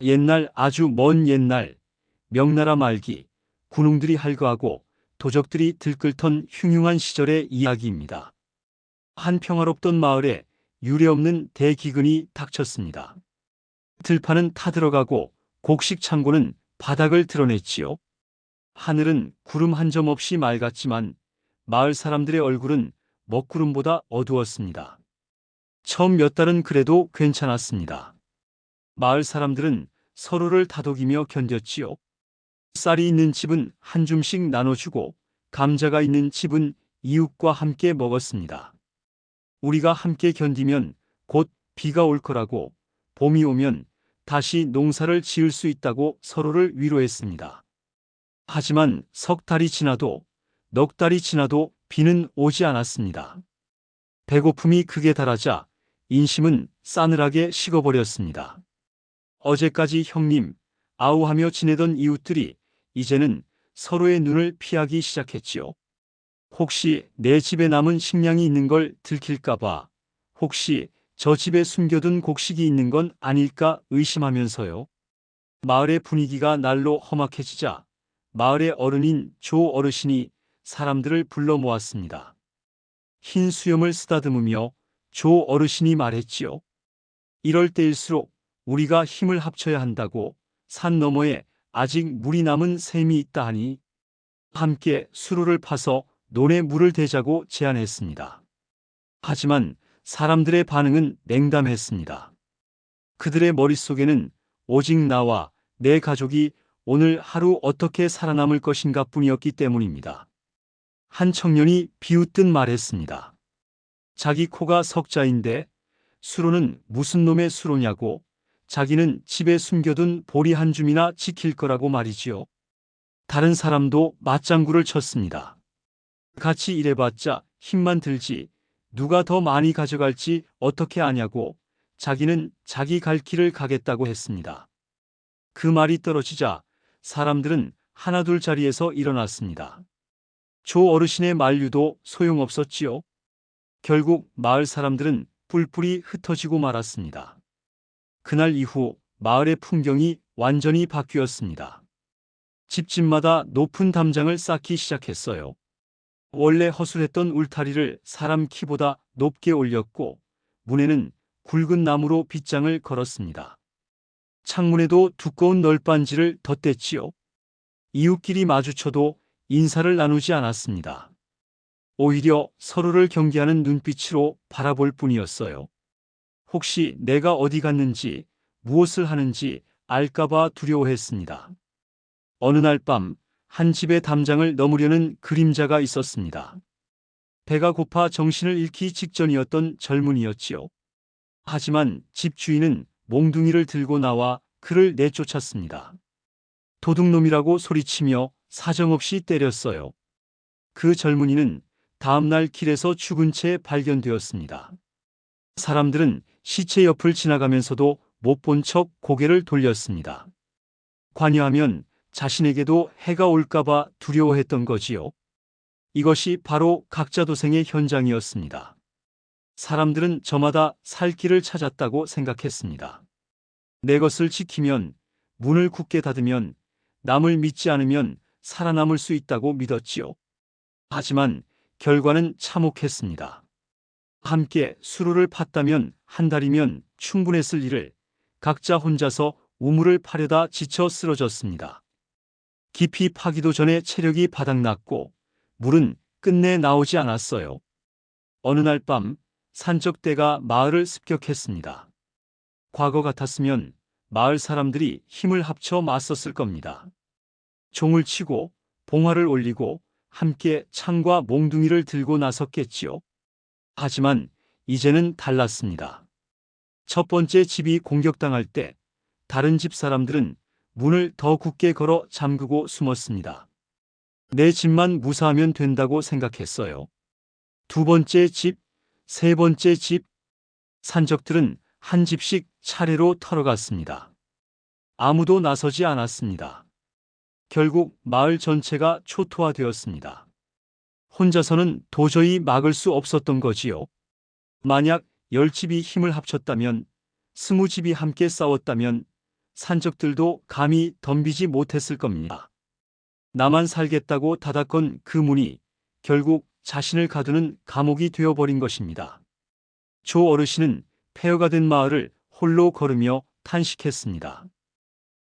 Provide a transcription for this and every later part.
옛날, 아주 먼 옛날, 명나라 말기, 군웅들이 할거하고 도적들이 들끓던 흉흉한 시절의 이야기입니다. 한 평화롭던 마을에 유례없는 대기근이 닥쳤습니다. 들판은 타들어가고 곡식 창고는 바닥을 드러냈지요. 하늘은 구름 한 점 없이 맑았지만 마을 사람들의 얼굴은 먹구름보다 어두웠습니다. 처음 몇 달은 그래도 괜찮았습니다. 마을 사람들은 서로를 다독이며 견뎠지요. 쌀이 있는 집은 한 줌씩 나눠주고 감자가 있는 집은 이웃과 함께 먹었습니다. 우리가 함께 견디면 곧 비가 올 거라고, 봄이 오면 다시 농사를 지을 수 있다고 서로를 위로했습니다. 하지만 석 달이 지나도, 넉 달이 지나도 비는 오지 않았습니다. 배고픔이 극에 달하자 인심은 싸늘하게 식어버렸습니다. 어제까지 형님, 아우하며 지내던 이웃들이 이제는 서로의 눈을 피하기 시작했지요. 혹시 내 집에 남은 식량이 있는 걸 들킬까봐, 혹시 저 집에 숨겨둔 곡식이 있는 건 아닐까 의심하면서요. 마을의 분위기가 날로 험악해지자 마을의 어른인 조 어르신이 사람들을 불러 모았습니다. 흰 수염을 쓰다듬으며 조 어르신이 말했지요. 이럴 때일수록 우리가 힘을 합쳐야 한다고. 산 너머에 아직 물이 남은 샘이 있다 하니 함께 수로를 파서 논에 물을 대자고 제안했습니다. 하지만 사람들의 반응은 냉담했습니다. 그들의 머릿속에는 오직 나와 내 가족이 오늘 하루 어떻게 살아남을 것인가 뿐이었기 때문입니다. 한 청년이 비웃듯 말했습니다. 자기 코가 석자인데 수로는 무슨 놈의 수로냐고. 자기는 집에 숨겨둔 보리 한 줌이나 지킬 거라고 말이지요. 다른 사람도 맞장구를 쳤습니다. 같이 일해봤자 힘만 들지 누가 더 많이 가져갈지 어떻게 아냐고. 자기는 자기 갈 길을 가겠다고 했습니다. 그 말이 떨어지자 사람들은 하나둘 자리에서 일어났습니다. 조 어르신의 만류도 소용없었지요. 결국 마을 사람들은 뿔뿔이 흩어지고 말았습니다. 그날 이후 마을의 풍경이 완전히 바뀌었습니다. 집집마다 높은 담장을 쌓기 시작했어요. 원래 허술했던 울타리를 사람 키보다 높게 올렸고 문에는 굵은 나무로 빗장을 걸었습니다. 창문에도 두꺼운 널빤지를 덧댔지요. 이웃끼리 마주쳐도 인사를 나누지 않았습니다. 오히려 서로를 경계하는 눈빛으로 바라볼 뿐이었어요. 혹시 내가 어디 갔는지, 무엇을 하는지 알까봐 두려워했습니다. 어느 날 밤, 한 집의 담장을 넘으려는 그림자가 있었습니다. 배가 고파 정신을 잃기 직전이었던 젊은이였지요. 하지만 집 주인은 몽둥이를 들고 나와 그를 내쫓았습니다. 도둑놈이라고 소리치며 사정없이 때렸어요. 그 젊은이는 다음날 길에서 죽은 채 발견되었습니다. 사람들은 시체 옆을 지나가면서도 못 본 척 고개를 돌렸습니다. 관여하면 자신에게도 해가 올까봐 두려워했던 거지요. 이것이 바로 각자도생의 현장이었습니다. 사람들은 저마다 살 길을 찾았다고 생각했습니다. 내 것을 지키면, 문을 굳게 닫으면, 남을 믿지 않으면 살아남을 수 있다고 믿었지요. 하지만 결과는 참혹했습니다. 함께 수로를 팠다면 한 달이면 충분했을 일을 각자 혼자서 우물을 파려다 지쳐 쓰러졌습니다. 깊이 파기도 전에 체력이 바닥났고 물은 끝내 나오지 않았어요. 어느 날 밤 산적대가 마을을 습격했습니다. 과거 같았으면 마을 사람들이 힘을 합쳐 맞섰을 겁니다. 종을 치고 봉화를 올리고 함께 창과 몽둥이를 들고 나섰겠지요. 하지만 이제는 달랐습니다. 첫 번째 집이 공격당할 때 다른 집 사람들은 문을 더 굳게 걸어 잠그고 숨었습니다. 내 집만 무사하면 된다고 생각했어요. 두 번째 집, 세 번째 집, 산적들은 한 집씩 차례로 털어갔습니다. 아무도 나서지 않았습니다. 결국 마을 전체가 초토화되었습니다. 혼자서는 도저히 막을 수 없었던 거지요. 만약 10집이 힘을 합쳤다면, 20집이 함께 싸웠다면 산적들도 감히 덤비지 못했을 겁니다. 나만 살겠다고 닫았건 그 문이 결국 자신을 가두는 감옥이 되어버린 것입니다. 조 어르신은 폐허가 된 마을을 홀로 걸으며 탄식했습니다.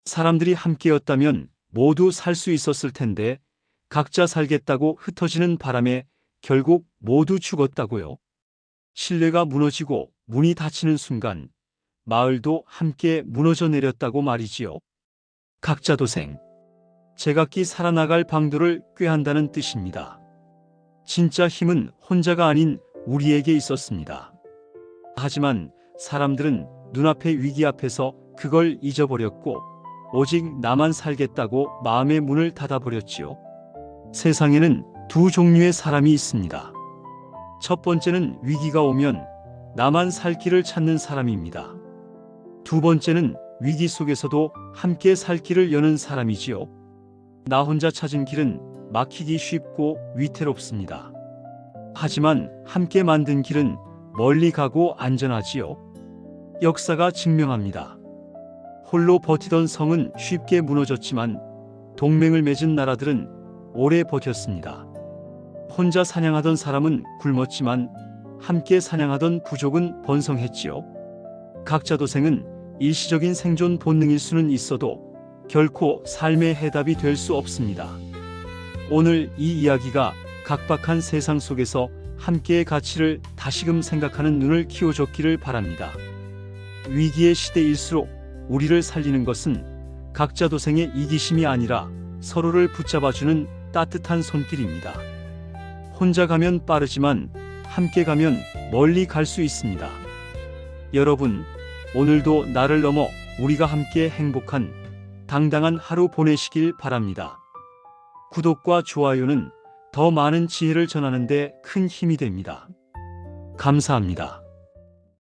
사람들이 함께였다면 모두 살 수 있었을 텐데 각자 살겠다고 흩어지는 바람에 결국 모두 죽었다고요. 신뢰가 무너지고 문이 닫히는 순간 마을도 함께 무너져 내렸다고 말이지요. 각자 도생. 제각기 살아나갈 방도를 꾀한다는 뜻입니다. 진짜 힘은 혼자가 아닌 우리에게 있었습니다. 하지만 사람들은 눈앞의 위기 앞에서 그걸 잊어버렸고 오직 나만 살겠다고 마음의 문을 닫아버렸지요. 세상에는 두 종류의 사람이 있습니다. 첫 번째는 위기가 오면 나만 살 길을 찾는 사람입니다. 두 번째는 위기 속에서도 함께 살 길을 여는 사람이지요. 나 혼자 찾은 길은 막히기 쉽고 위태롭습니다. 하지만 함께 만든 길은 멀리 가고 안전하지요. 역사가 증명합니다. 홀로 버티던 성은 쉽게 무너졌지만 동맹을 맺은 나라들은 오래 버텼습니다. 혼자 사냥하던 사람은 굶었지만 함께 사냥하던 부족은 번성했지요. 각자 도생은 일시적인 생존 본능일 수는 있어도 결코 삶의 해답이 될 수 없습니다. 오늘 이 이야기가 각박한 세상 속에서 함께의 가치를 다시금 생각하는 눈을 키워줬기를 바랍니다. 위기의 시대일수록 우리를 살리는 것은 각자 도생의 이기심이 아니라 서로를 붙잡아주는 따뜻한 손길입니다. 혼자 가면 빠르지만 함께 가면 멀리 갈 수 있습니다. 여러분, 오늘도 나를 넘어 우리가 함께 행복한 당당한 하루 보내시길 바랍니다. 구독과 좋아요는 더 많은 지혜를 전하는 데 큰 힘이 됩니다. 감사합니다.